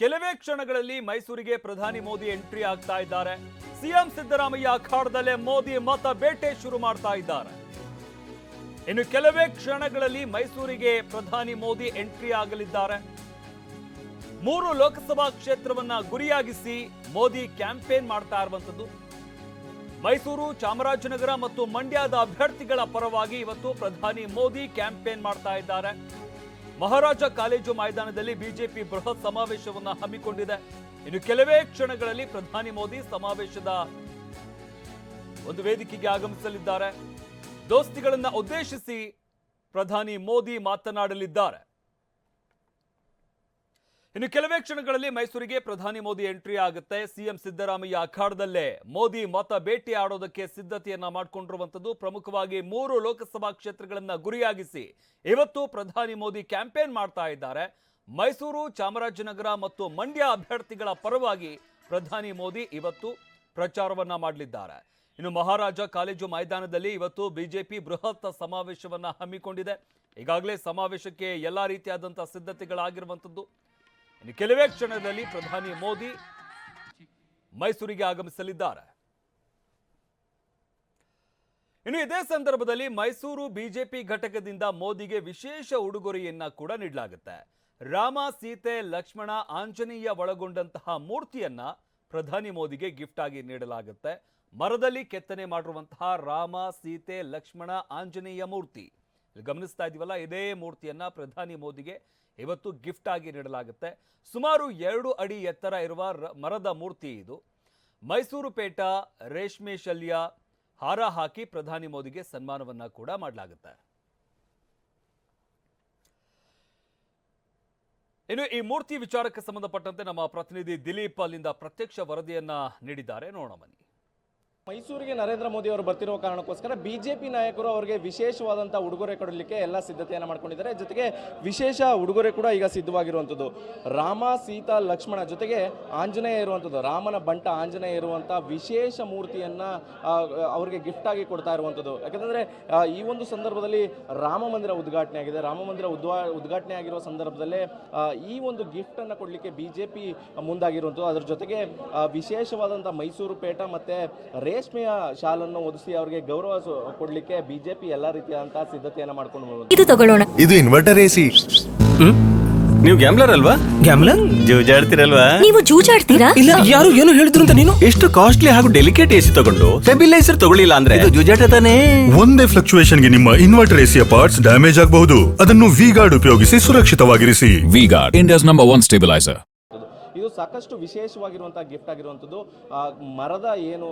ಕೆಲವೇ ಕ್ಷಣಗಳಲ್ಲಿ ಮೈಸೂರಿಗೆ ಪ್ರಧಾನಿ ಮೋದಿ ಎಂಟ್ರಿ ಆಗ್ತಾ ಇದ್ದಾರೆ. ಸಿಎಂ ಸಿದ್ದರಾಮಯ್ಯ ಅಖಾಡದಲ್ಲೇ ಮೋದಿ ಮತ ಬೇಟೆ ಶುರು ಮಾಡ್ತಾ ಇದ್ದಾರೆ. ಇನ್ನು ಕೆಲವೇ ಕ್ಷಣಗಳಲ್ಲಿ ಮೈಸೂರಿಗೆ ಪ್ರಧಾನಿ ಮೋದಿ ಎಂಟ್ರಿ ಆಗಲಿದ್ದಾರೆ. 3 ಲೋಕಸಭಾ ಕ್ಷೇತ್ರವನ್ನ ಗುರಿಯಾಗಿಸಿ ಮೋದಿ ಕ್ಯಾಂಪೇನ್ ಮಾಡ್ತಾ ಇರುವಂತದ್ದು. ಮೈಸೂರು, ಚಾಮರಾಜನಗರ ಮತ್ತು ಮಂಡ್ಯದ ಅಭ್ಯರ್ಥಿಗಳ ಪರವಾಗಿ ಇವತ್ತು ಪ್ರಧಾನಿ ಮೋದಿ ಕ್ಯಾಂಪೇನ್ ಮಾಡ್ತಾ ಇದ್ದಾರೆ. ಮಹಾರಾಜ ಕಾಲೇಜು ಮೈದಾನದಲ್ಲಿ ಬಿಜೆಪಿ ಬೃಹತ್ ಸಮಾವೇಶವನ್ನು ಹಮ್ಮಿಕೊಂಡಿದೆ. ಇನ್ನು ಕೆಲವೇ ಕ್ಷಣಗಳಲ್ಲಿ ಪ್ರಧಾನಿ ಮೋದಿ ಸಮಾವೇಶದ ಒಂದು ವೇದಿಕೆಗೆ ಆಗಮಿಸಲಿದ್ದಾರೆ. ದೋಸ್ತಿಗಳನ್ನ ಉದ್ದೇಶಿಸಿ ಪ್ರಧಾನಿ ಮೋದಿ ಮಾತನಾಡಲಿದ್ದಾರೆ. ಇನ್ನು ಕೆಲವೇ ಕ್ಷಣಗಳಲ್ಲಿ ಮೈಸೂರಿಗೆ ಪ್ರಧಾನಿ ಮೋದಿ ಎಂಟ್ರಿ ಆಗುತ್ತೆ. ಸಿಎಂ ಸಿದ್ದರಾಮಯ್ಯ ಅಖಾಡದಲ್ಲೇ ಮೋದಿ ಮತ ಭೇಟಿ ಆಡೋದಕ್ಕೆ ಸಿದ್ಧತೆಯನ್ನ ಮಾಡಿಕೊಂಡಿರುವಂತದ್ದು. ಪ್ರಮುಖವಾಗಿ 3 ಲೋಕಸಭಾ ಕ್ಷೇತ್ರಗಳನ್ನ ಗುರಿಯಾಗಿಸಿ ಇವತ್ತು ಪ್ರಧಾನಿ ಮೋದಿ ಕ್ಯಾಂಪೇನ್ ಮಾಡ್ತಾ ಇದ್ದಾರೆ. ಮೈಸೂರು, ಚಾಮರಾಜನಗರ ಮತ್ತು ಮಂಡ್ಯ ಅಭ್ಯರ್ಥಿಗಳ ಪರವಾಗಿ ಪ್ರಧಾನಿ ಮೋದಿ ಇವತ್ತು ಪ್ರಚಾರವನ್ನ ಮಾಡಲಿದ್ದಾರೆ. ಇನ್ನು ಮಹಾರಾಜ ಕಾಲೇಜು ಮೈದಾನದಲ್ಲಿ ಇವತ್ತು ಬಿಜೆಪಿ ಬೃಹತ್ ಸಮಾವೇಶವನ್ನ ಹಮ್ಮಿಕೊಂಡಿದೆ. ಈಗಾಗಲೇ ಸಮಾವೇಶಕ್ಕೆ ಎಲ್ಲಾ ರೀತಿಯಾದಂತಹ ಸಿದ್ಧತೆಗಳಾಗಿರುವಂತದ್ದು. ಇನ್ನು ಕೆಲವೇ ಕ್ಷಣದಲ್ಲಿ ಪ್ರಧಾನಿ ಮೋದಿ ಮೈಸೂರಿಗೆ ಆಗಮಿಸಲಿದ್ದಾರೆ. ಇನ್ನು ಇದೇ ಸಂದರ್ಭದಲ್ಲಿ ಮೈಸೂರು ಬಿಜೆಪಿ ಘಟಕದಿಂದ ಮೋದಿಗೆ ವಿಶೇಷ ಉಡುಗೊರೆಯನ್ನ ಕೂಡ ನೀಡಲಾಗುತ್ತೆ. ರಾಮ, ಸೀತೆ, ಲಕ್ಷ್ಮಣ, ಆಂಜನೇಯ ಒಳಗೊಂಡಂತಹ ಮೂರ್ತಿಯನ್ನ ಪ್ರಧಾನಿ ಮೋದಿಗೆ ಗಿಫ್ಟ್ ಆಗಿ ನೀಡಲಾಗುತ್ತೆ. ಮರದಲ್ಲಿ ಕೆತ್ತನೆ ಮಾಡಿರುವಂತಹ ರಾಮ, ಸೀತೆ, ಲಕ್ಷ್ಮಣ, ಆಂಜನೇಯ ಮೂರ್ತಿ ಇಲ್ಲಿ ಗಮನಿಸ್ತಾ ಇದೀವಲ್ಲ, ಇದೇ ಮೂರ್ತಿಯನ್ನ ಪ್ರಧಾನಿ ಮೋದಿಗೆ ಇವತ್ತು ಗಿಫ್ಟ್ ಆಗಿ ನೀಡಲಾಗುತ್ತೆ. ಸುಮಾರು 2 ಅಡಿ ಎತ್ತರ ಇರುವ ಮರದ ಮೂರ್ತಿ ಇದು. ಮೈಸೂರು ಪೇಟ ರೇಷ್ಮೆ ಶಲ್ಯ ಹಾರ ಹಾಕಿ ಪ್ರಧಾನಿ ಮೋದಿಗೆ ಸನ್ಮಾನವನ್ನ ಕೂಡ ಮಾಡಲಾಗುತ್ತೆ. ಇನ್ನು ಈ ಮೂರ್ತಿ ವಿಚಾರಕ್ಕೆ ಸಂಬಂಧಪಟ್ಟಂತೆ ನಮ್ಮ ಪ್ರತಿನಿಧಿ ದಿಲೀಪ್ ಅಲ್ಲಿಂದ ಪ್ರತ್ಯಕ್ಷ ವರದಿಯನ್ನ ನೀಡಿದ್ದಾರೆ. ನೋಡೋಣ ಬನ್ನಿ. ಮೈಸೂರಿಗೆ ನರೇಂದ್ರ ಮೋದಿ ಅವರು ಬರ್ತಿರೋ ಕಾರಣಕ್ಕೋಸ್ಕರ ಬಿಜೆಪಿ ನಾಯಕರು ಅವರಿಗೆ ವಿಶೇಷವಾದಂಥ ಉಡುಗೊರೆ ಕೊಡಲಿಕ್ಕೆ ಎಲ್ಲ ಸಿದ್ಧತೆಯನ್ನು ಮಾಡ್ಕೊಂಡಿದ್ದಾರೆ. ಜೊತೆಗೆ ವಿಶೇಷ ಉಡುಗೊರೆ ಕೂಡ ಈಗ ಸಿದ್ಧವಾಗಿರುವಂಥದ್ದು. ರಾಮ, ಸೀತಾ, ಲಕ್ಷ್ಮಣ ಜೊತೆಗೆ ಆಂಜನೇಯ ಇರುವಂಥದ್ದು, ರಾಮನ ಬಂಟ ಆಂಜನೇಯ ಇರುವಂಥ ವಿಶೇಷ ಮೂರ್ತಿಯನ್ನು ಅವರಿಗೆ ಗಿಫ್ಟ್ ಆಗಿ ಕೊಡ್ತಾ ಇರುವಂಥದ್ದು. ಯಾಕಂದರೆ ಈ ಒಂದು ಸಂದರ್ಭದಲ್ಲಿ ರಾಮ ಮಂದಿರ ಉದ್ಘಾಟನೆ ಆಗಿದೆ. ರಾಮ ಮಂದಿರ ಉದ್ಘಾಟನೆ ಆಗಿರುವ ಸಂದರ್ಭದಲ್ಲೇ ಈ ಒಂದು ಗಿಫ್ಟನ್ನು ಕೊಡಲಿಕ್ಕೆ ಬಿಜೆಪಿ ಮುಂದಾಗಿರುವಂಥದ್ದು. ಅದರ ಜೊತೆಗೆ ವಿಶೇಷವಾದಂಥ ಮೈಸೂರು ಪೇಟ ಮತ್ತು ರೇಷ್ಮೆಯ ಶಾಲನ್ನು ಒದಿಸಿ ಅವರಿಗೆ ಗೌರವ ಕೊಡ್ಲಿಕ್ಕೆ ಬಿಜೆಪಿ ಎಲ್ಲಾ ರೀತಿಯಾದಂತಹ ಸಿದ್ಧತೆಯನ್ನ ಮಾಡ್ಕೊಂಡು ಇದು ತಗೊಳ್ಳೋಣ. ಇದು ಇನ್ವರ್ಟರ್ ಎಸಿ. ನೀವು ಗ್ಯಾಮ್ಲರ್ ಅಲ್ವಾ? ಗ್ಯಾಮ್ಲರ್ ಜೂಜಾಡ್ತಿರಲ್ವಾ? ನೀವು ಜೂಜಾಡ್ತೀರಾ? ಇಲ್ಲ, ಯಾರು ಏನು ಹೇಳಿದ್ರು ಅಂತ ನೀನು ಎಷ್ಟು ಕಾಸ್ಟ್ಲಿ ಹಾಗೂ ಡೆಲಿಕೇಟ್ ಎಸಿ ತಗೊಂಡು ಸ್ಟೆಬಿಲೈಸರ್ ತಗೊಳ್ಳಿಲ್ಲ ಅಂದ್ರೆ ಇದು ಜೂಜಾಟ ತಾನೇ. ಒಂದೇ ಫ್ಲಕ್ಚುಯೇಷನ್ ಗೆ ನಿಮ್ಮ ಇನ್ವರ್ಟರ್ ಎಸಿಯ ಪಾರ್ಟ್ಸ್ ಡ್ಯಾಮೇಜ್ ಆಗಬಹುದು. ಅದನ್ನು ವಿಗಾರ್ಡ್ ಉಪಯೋಗಿಸಿ ಸುರಕ್ಷಿತವಾಗಿರಿಸಿ. V-Guard, India's number 1 stabiliser. ಇದು ಸಾಕಷ್ಟು ವಿಶೇಷವಾಗಿರುವಂತಹ ಗಿಫ್ಟ್ ಆಗಿರುವಂಥದ್ದು. ಮರದ ಏನು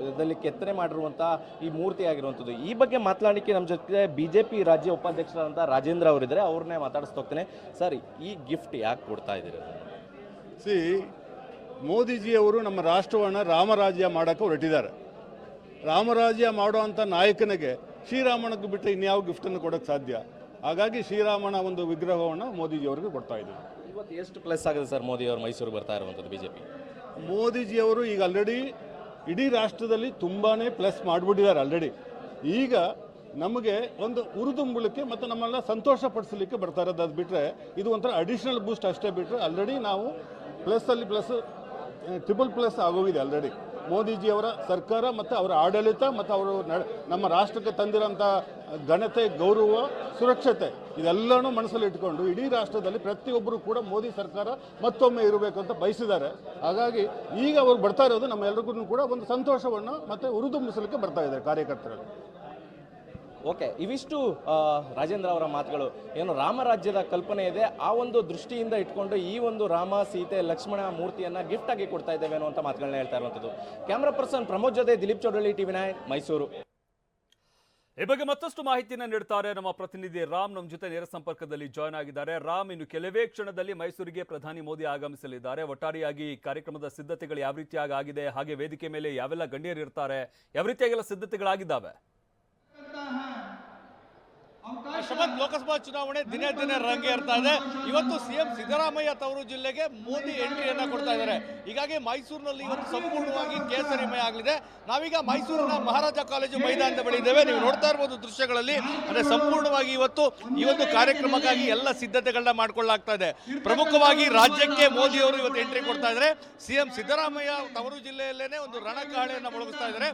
ಇದರಲ್ಲಿ ಕೆತ್ತನೆ ಮಾಡಿರುವಂತಹ ಈ ಮೂರ್ತಿ ಆಗಿರುವಂಥದ್ದು. ಈ ಬಗ್ಗೆ ಮಾತನಾಡಲಿಕ್ಕೆ ನಮ್ಮ ಜೊತೆ ಬಿಜೆಪಿ ರಾಜ್ಯ ಉಪಾಧ್ಯಕ್ಷರಾದಂಥ ರಾಜೇಂದ್ರ ಅವರಿದ್ದಾರೆ. ಅವ್ರನ್ನೇ ಮಾತಾಡಿಸ್ತೋಗ್ತೇನೆ. ಸರ್, ಈ ಗಿಫ್ಟ್ ಯಾಕೆ ಕೊಡ್ತಾ ಇದ್ದೀರಿ? ಮೋದಿಜಿಯವರು ನಮ್ಮ ರಾಷ್ಟ್ರವನ್ನು ರಾಮರಾಜ್ಯ ಮಾಡೋಕ್ಕೆ ಹೊರಟಿದ್ದಾರೆ. ರಾಮರಾಜ್ಯ ಮಾಡುವಂಥ ನಾಯಕನಿಗೆ ಶ್ರೀರಾಮನಿಗೆ ಬಿಟ್ಟರೆ ಇನ್ಯಾವ ಗಿಫ್ಟನ್ನು ಕೊಡೋಕ್ಕೆ ಸಾಧ್ಯ? ಹಾಗಾಗಿ ಶ್ರೀರಾಮನ ಒಂದು ವಿಗ್ರಹವನ್ನು ಮೋದಿಜಿಯವರಿಗೆ ಕೊಡ್ತಾ ಇದ್ದೀವಿ. ಇವತ್ತು ಎಷ್ಟು ಪ್ಲಸ್ ಆಗಿದೆ ಸರ್ ಮೋದಿ ಅವರು ಮೈಸೂರು ಬರ್ತಾ ಇರುವಂಥದ್ದು ಬಿಜೆಪಿ? ಮೋದಿಜಿಯವರು ಈಗ ಆಲ್ರೆಡಿ ಇಡೀ ರಾಷ್ಟ್ರದಲ್ಲಿ ತುಂಬಾ ಪ್ಲಸ್ ಮಾಡಿಬಿಟ್ಟಿದ್ದಾರೆ ಆಲ್ರೆಡಿ. ಈಗ ನಮಗೆ ಒಂದು ಉರಿದುಂಬಲಿಕ್ಕೆ ಮತ್ತು ನಮ್ಮೆಲ್ಲ ಸಂತೋಷ ಪಡಿಸಲಿಕ್ಕೆ ಬರ್ತಾ ಇರೋದು. ಅದು ಬಿಟ್ಟರೆ ಇದು ಒಂಥರ ಅಡಿಷ್ನಲ್ ಬೂಸ್ಟ್ ಅಷ್ಟೇ. ಬಿಟ್ಟರೆ ಆಲ್ರೆಡಿ ನಾವು ಪ್ಲಸ್ಸಲ್ಲಿ ಪ್ಲಸ್ ಟ್ರಿಪಲ್ ಪ್ಲಸ್ ಆಗೋಗಿದೆ ಆಲ್ರೆಡಿ. ಮೋದಿಜಿಯವರ ಸರ್ಕಾರ ಮತ್ತು ಅವರ ಆಡಳಿತ ಮತ್ತು ಅವರು ನಮ್ಮ ರಾಷ್ಟ್ರಕ್ಕೆ ತಂದಿರೋಂಥ ಘನತೆ, ಗೌರವ, ಸುರಕ್ಷತೆ ಇದೆಲ್ಲನೂ ಮನಸ್ಸಲ್ಲಿ ಇಟ್ಕೊಂಡು ಇಡೀ ರಾಷ್ಟ್ರದಲ್ಲಿ ಪ್ರತಿಯೊಬ್ಬರು ಕೂಡ ಮೋದಿ ಸರ್ಕಾರ ಮತ್ತೊಮ್ಮೆ ಇರಬೇಕು ಅಂತ ಬಯಸಿದ್ದಾರೆ. ಹಾಗಾಗಿ ಈಗ ಅವರು ಬರ್ತಾ ಇರೋದು ನಮ್ಮೆಲ್ಲರಿಗೂ ಕೂಡ ಒಂದು ಸಂತೋಷವನ್ನು ಮತ್ತು ಹುರಿದುಂಬಿಸಲಿಕ್ಕೆ ಬರ್ತಾ ಇದ್ದಾರೆ ಕಾರ್ಯಕರ್ತರಲ್ಲಿ. ಓಕೆ, ಇವಿಷ್ಟು ರಾಜೇಂದ್ರ ಅವರ ಮಾತುಗಳು. ಏನು ರಾಮರಾಜ್ಯದ ಕಲ್ಪನೆ ಇದೆ, ಆ ಒಂದು ದೃಷ್ಟಿಯಿಂದ ಇಟ್ಕೊಂಡು ಈ ಒಂದು ರಾಮ, ಸೀತೆ, ಲಕ್ಷ್ಮಣ ಮೂರ್ತಿಯನ್ನು ಗಿಫ್ಟ್ ಆಗಿ ಕೊಡ್ತಾ ಇದ್ದೇವೆ ಅನ್ನುವಂಥ ಮಾತುಗಳನ್ನ ಹೇಳ್ತಾ ಇರುವಂಥದ್ದು. ಕ್ಯಾಮ್ರಾ ಪರ್ಸನ್ ಪ್ರಮೋದ್ ಜೊತೆ ದಿಲೀಪ್ ಚೌಡಳ್ಳಿ, TV9 ಮೈಸೂರು. ಈ ಬಗ್ಗೆ ಮತ್ತಷ್ಟು ಮಾಹಿತಿಯನ್ನು ನೀಡ್ತಾರೆ ನಮ್ಮ ಪ್ರತಿನಿಧಿ ರಾಮ್. ನಮ್ಮ ಜೊತೆ ನೇರ ಸಂಪರ್ಕದಲ್ಲಿ ಜಾಯ್ನ್ ಆಗಿದ್ದಾರೆ. ರಾಮ್, ಇನ್ನು ಕೆಲವೇ ಕ್ಷಣದಲ್ಲಿ ಮೈಸೂರಿಗೆ ಪ್ರಧಾನಿ ಮೋದಿ ಆಗಮಿಸಲಿದ್ದಾರೆ. ಒಟ್ಟಾರೆಯಾಗಿ ಕಾರ್ಯಕ್ರಮದ ಸಿದ್ಧತೆಗಳು ಯಾವ ರೀತಿಯಾಗಿ ಆಗಿದೆ, ಹಾಗೆ ವೇದಿಕೆ ಮೇಲೆ ಯಾವೆಲ್ಲ ಗಣ್ಯರು ಇರ್ತಾರೆ, ಯಾವ ರೀತಿಯಾಗೆಲ್ಲ ಸಿದ್ಧತೆಗಳಾಗಿದ್ದಾವೆ? ಶಮನ್, ಲೋಕಸಭಾ ಚುನಾವಣೆ ದಿನೇ ದಿನೇ ರಂಗೇರ್ತಾ ಇದೆ. ಇವತ್ತು ಸಿಎಂ ಸಿದ್ದರಾಮಯ್ಯ ತವರು ಜಿಲ್ಲೆಗೆ ಮೋದಿ ಎಂಟ್ರಿಯನ್ನ ಕೊಡ್ತಾ ಇದ್ದಾರೆ. ಹೀಗಾಗಿ ಮೈಸೂರಿನಲ್ಲಿ ಇವತ್ತು ಸಂಪೂರ್ಣವಾಗಿ ಕೇಸರಿಮಯ ಆಗಲಿದೆ. ನಾವೀಗ ಮೈಸೂರಿನ ಮಹಾರಾಜ ಕಾಲೇಜು ಮೈದಾನದ ಬಳಿ ಇದ್ದೇವೆ. ನೀವು ನೋಡ್ತಾ ಇರಬಹುದು ದೃಶ್ಯಗಳಲ್ಲಿ, ಅಂದ್ರೆ ಸಂಪೂರ್ಣವಾಗಿ ಇವತ್ತು ಈ ಒಂದು ಕಾರ್ಯಕ್ರಮಕ್ಕಾಗಿ ಎಲ್ಲ ಸಿದ್ಧತೆಗಳನ್ನ ಮಾಡ್ಕೊಳ್ಳಲಾಗ್ತಾ ಇದೆ. ಪ್ರಮುಖವಾಗಿ ರಾಜ್ಯಕ್ಕೆ ಮೋದಿ ಅವರು ಇವತ್ತು ಎಂಟ್ರಿ ಕೊಡ್ತಾ ಇದ್ದಾರೆ. ಸಿಎಂ ಸಿದ್ದರಾಮಯ್ಯ ತವರು ಜಿಲ್ಲೆಯಲ್ಲೇನೆ ಒಂದು ರಣಕಾಳೆಯನ್ನ ಮೊಳಗಿಸ್ತಾ ಇದ್ದಾರೆ.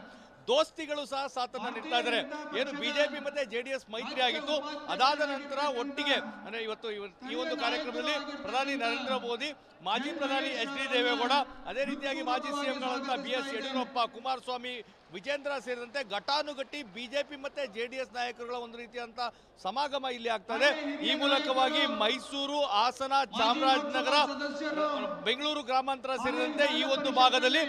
ದೋಸ್ತಿಗಳು ಸಹ ಸಾಥನ್ನ ನೀಡ್ತಾ ಇದ್ದಾರೆ. ಏನು ಬಿಜೆಪಿ ಮತ್ತೆ ಜೆಡಿಎಸ್ ಮೈತ್ರಿ ಆಗಿತ್ತು, ಅದಾದ ನಂತರ ಒಟ್ಟಿಗೆ ಅಂದ್ರೆ ಇವತ್ತು ಈ ಒಂದು ಕಾರ್ಯಕ್ರಮದಲ್ಲಿ ಪ್ರಧಾನಿ ನರೇಂದ್ರ ಮೋದಿ, ಮಾಜಿ ಪ್ರಧಾನಿ ಎಚ್ ಡಿ ದೇವೇಗೌಡ, ಅದೇ ರೀತಿಯಾಗಿ ಮಾಜಿ ಸಿಎಂಗಳಂತ BS ಯಡಿಯೂರಪ್ಪ, ಕುಮಾರಸ್ವಾಮಿ, ವಿಜೇಂದ್ರ ಸೇರಿದಂತೆ ಘಟಾನುಘಟಿ ಬಿಜೆಪಿ ಮತ್ತೆ ಜೆಡಿಎಸ್ ನಾಯಕರುಗಳ ಒಂದು ರೀತಿಯಂತ ಸಮಾಗಮ ಇಲ್ಲಿ ಆಗ್ತದೆ. ಈ ಮೂಲಕವಾಗಿ ಮೈಸೂರು, ಹಾಸನ, ಚಾಮರಾಜನಗರ, ಬೆಂಗಳೂರು ಗ್ರಾಮಾಂತರ ಸೇರಿದಂತೆ ಈ ಒಂದು ಭಾಗದಲ್ಲಿ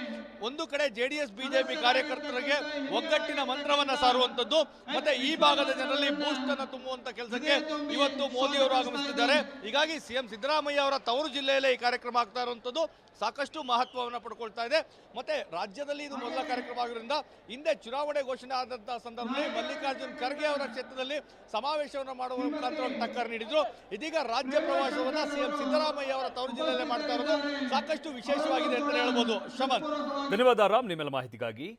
ಒಂದು ಕಡೆ ಜೆಡಿಎಸ್ ಬಿಜೆಪಿ ಕಾರ್ಯಕರ್ತರಿಗೆ ಒಗ್ಗಟ್ಟಿನ ಮಂತ್ರವನ್ನ ಸಾರುವಂತದ್ದು, ಮತ್ತೆ ಈ ಭಾಗದ ಜನರಲ್ಲಿ ಬೂಸ್ಟ್ ಅನ್ನು ತುಂಬುವಂತ ಕೆಲಸಕ್ಕೆ ಇವತ್ತು ಮೋದಿ ಅವರು ಆಗಮಿಸುತ್ತಿದ್ದಾರೆ. ಹೀಗಾಗಿ ಸಿಎಂ ಸಿದ್ದರಾಮಯ್ಯ ಅವರ ತವರು ಜಿಲ್ಲೆಯಲ್ಲೇ ಈ ಕಾರ್ಯಕ್ರಮ ಆಗ್ತಾ ಇರುವಂತದ್ದು ಸಾಕಷ್ಟು ಮಹತ್ವವನ್ನು ಪಡ್ಕೊಳ್ತಾ ಇದೆ. ಮತ್ತೆ ರಾಜ್ಯದಲ್ಲಿ ಇದು ಮೊದಲ ಕಾರ್ಯಕ್ರಮ ಆಗಿರೋದ್ರಿಂದ ಹಿಂದೆ ಚುನಾವಣೆ ಘೋಷಣೆ ಆದಂತಹ ಸಂದರ್ಭದಲ್ಲಿ ಮಲ್ಲಿಕಾರ್ಜುನ್ ಖರ್ಗೆ ಅವರ ಕ್ಷೇತ್ರದಲ್ಲಿ ಸಮಾವೇಶವನ್ನು ಮಾಡುವ ಮುಖಾಂತರ ಟಕ್ಕರ್ ನೀಡಿದ್ರು. ಇದೀಗ ರಾಜ್ಯ ಪ್ರವಾಸವನ್ನ ಸಿಎಂ ಸಿದ್ದರಾಮಯ್ಯ ಅವರ ತವರು ಜಿಲ್ಲೆಯಲ್ಲೇ ಮಾಡ್ತಾ ಇರೋದು ಸಾಕಷ್ಟು ವಿಶೇಷವಾಗಿದೆ ಅಂತ ಹೇಳ್ಬೋದು. ಶಮನ್, ಧನ್ಯವಾದ ರಾಮ್, ನಿಮ್ಮೆಲ್ಲ ಮಾಹಿತಿಗಾಗಿ.